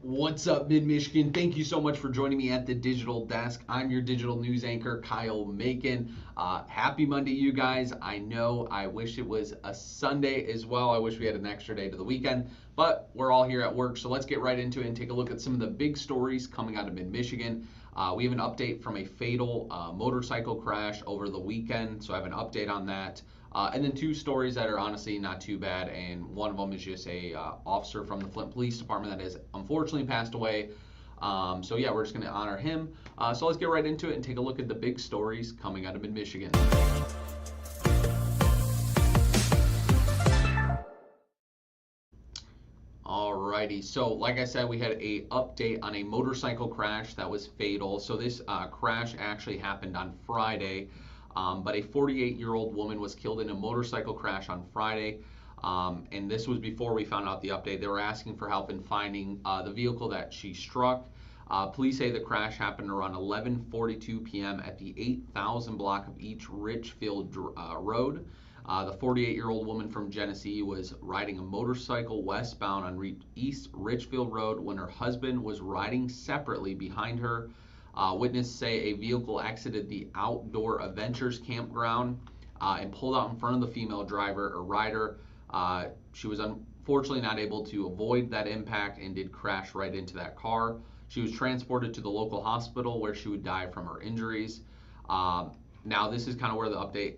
What's up, Mid-Michigan? Thank you so much for joining me at the digital desk. I'm your digital news anchor, Kyle Macon. Happy Monday, you guys. I know I wish it was a Sunday as well. I wish we had an extra day to the weekend, but we're all here at work, so let's get right into it and take a look at some of the big stories coming out of Mid-Michigan. We have an update from a fatal motorcycle crash over the weekend, so I have an update on that. And then two stories that are honestly not too bad, and one of them is just a officer from the Flint Police Department that has unfortunately passed away. So yeah, we're just going to honor him. So let's get right into it and take a look at the big stories coming out of Mid-Michigan. Alrighty, so like I said, we had a update on a motorcycle crash that was fatal. So this crash actually happened on Friday. But a 48-year-old woman was killed in a motorcycle crash on Friday, and this was before we found out the update. They were asking for help in finding the vehicle that she struck. Police say the crash happened around 11:42 p.m. at the 8,000 block of East Richfield Road. The 48-year-old woman from Genesee was riding a motorcycle westbound on East Richfield Road when her husband was riding separately behind her. Witnesses say a vehicle exited the Outdoor Adventures campground and pulled out in front of the female driver or rider. She was unfortunately not able to avoid that impact and did crash right into that car. She was transported to the local hospital where she would die from her injuries. Now this is kind of where the update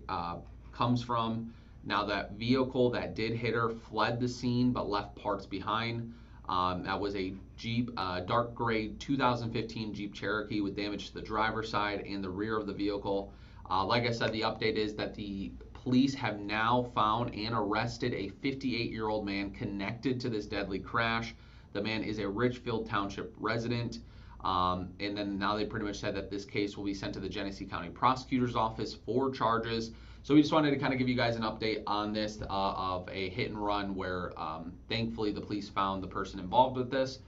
comes from. Now that vehicle that did hit her fled the scene but left parts behind. That was a Jeep, dark gray 2015 Jeep Cherokee with damage to the driver's side and the rear of the vehicle. Like I said, the update is that the police have now found and arrested a 58-year-old man connected to this deadly crash. The man is a Richfield Township resident. And then now they pretty much said that this case will be sent to the Genesee County Prosecutor's Office for charges. So we just wanted to kind of give you guys an update on this of a hit and run where thankfully the police found the person involved with this.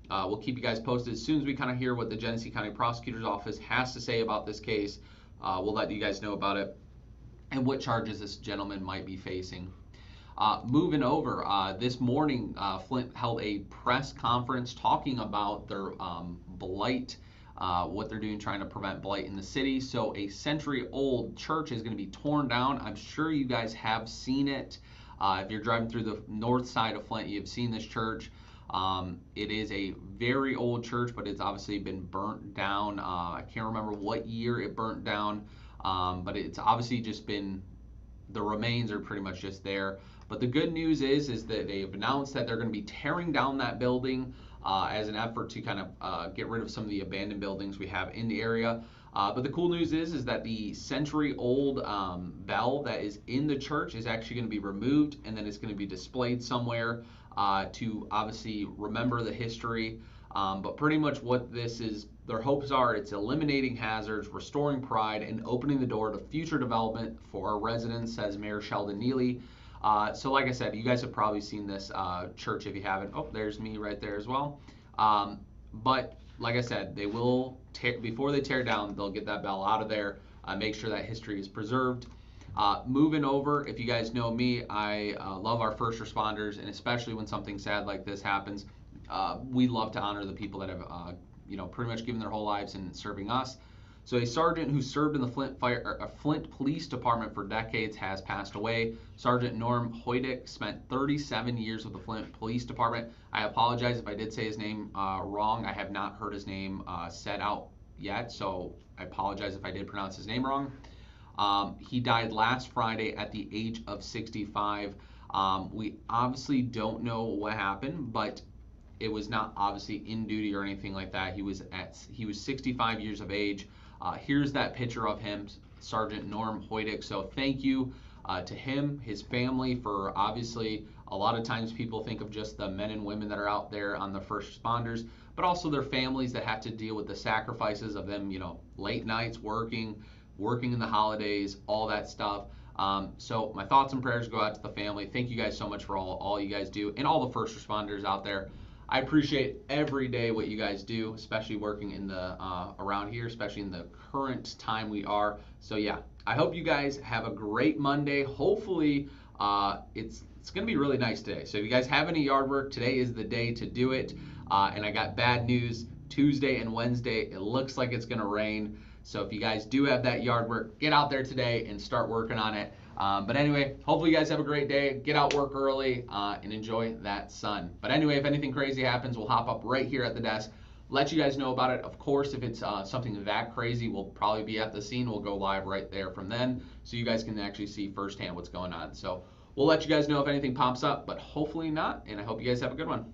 We'll keep you guys posted as soon as we kind of hear what the Genesee County Prosecutor's Office has to say about this case. We'll let you guys know about it and what charges this gentleman might be facing. Moving over, this morning Flint held a press conference talking about their blight, what they're doing trying to prevent blight in the city. So a century-old church is going to be torn down. I'm sure you guys have seen it. If you're driving through the north side of Flint, you've seen this church. It is a very old church, but it's obviously been burnt down. I can't remember what year it burnt down, but it's obviously just been, the remains are pretty much just there. But the good news is that they've announced that they're going to be tearing down that building as an effort to kind of get rid of some of the abandoned buildings we have in the area. But the cool news is that the century-old bell that is in the church is actually going to be removed, and then it's going to be displayed somewhere to obviously remember the history. But pretty much what this is, their hopes are, it's eliminating hazards, restoring pride, and opening the door to future development for our residents, says Mayor Sheldon Neely. So like I said, you guys have probably seen this church if you haven't. Oh, there's me right there as well. But like I said, they will, before they tear down, they'll get that bell out of there, make sure that history is preserved. Moving over, if you guys know me, I love our first responders, and especially when something sad like this happens, we love to honor the people that have, pretty much given their whole lives in serving us. So a sergeant who served in the Flint Police Department for decades has passed away. Sergeant Norm Hoydick spent 37 years with the Flint Police Department. I apologize if I did say his name wrong. I have not heard his name said out yet, so I apologize if I did pronounce his name wrong. He died last Friday at the age of 65. We obviously don't know what happened, but it was not obviously in duty or anything like that. He was 65 years of age. Here's that picture of him, Sergeant Norm Hoydick. So thank you to him, his family, for obviously a lot of times people think of just the men and women that are out there on the first responders, but also their families that have to deal with the sacrifices of them, late nights working in the holidays, all that stuff. So my thoughts and prayers go out to the family. Thank you guys so much for all you guys do, and all the first responders out there. I appreciate every day what you guys do, especially working in the around here, especially in the current time we are. So yeah, I hope you guys have a great Monday. Hopefully it's going to be really nice today. So if you guys have any yard work, today is the day to do it. And I got bad news. Tuesday and Wednesday, it looks like it's going to rain. So if you guys do have that yard work, get out there today and start working on it. But anyway, hopefully you guys have a great day. Get out, work early, and enjoy that sun. But anyway, if anything crazy happens, we'll hop up right here at the desk, let you guys know about it. Of course, if it's something that crazy, we'll probably be at the scene. We'll go live right there from then, so you guys can actually see firsthand what's going on. So we'll let you guys know if anything pops up, but hopefully not, and I hope you guys have a good one.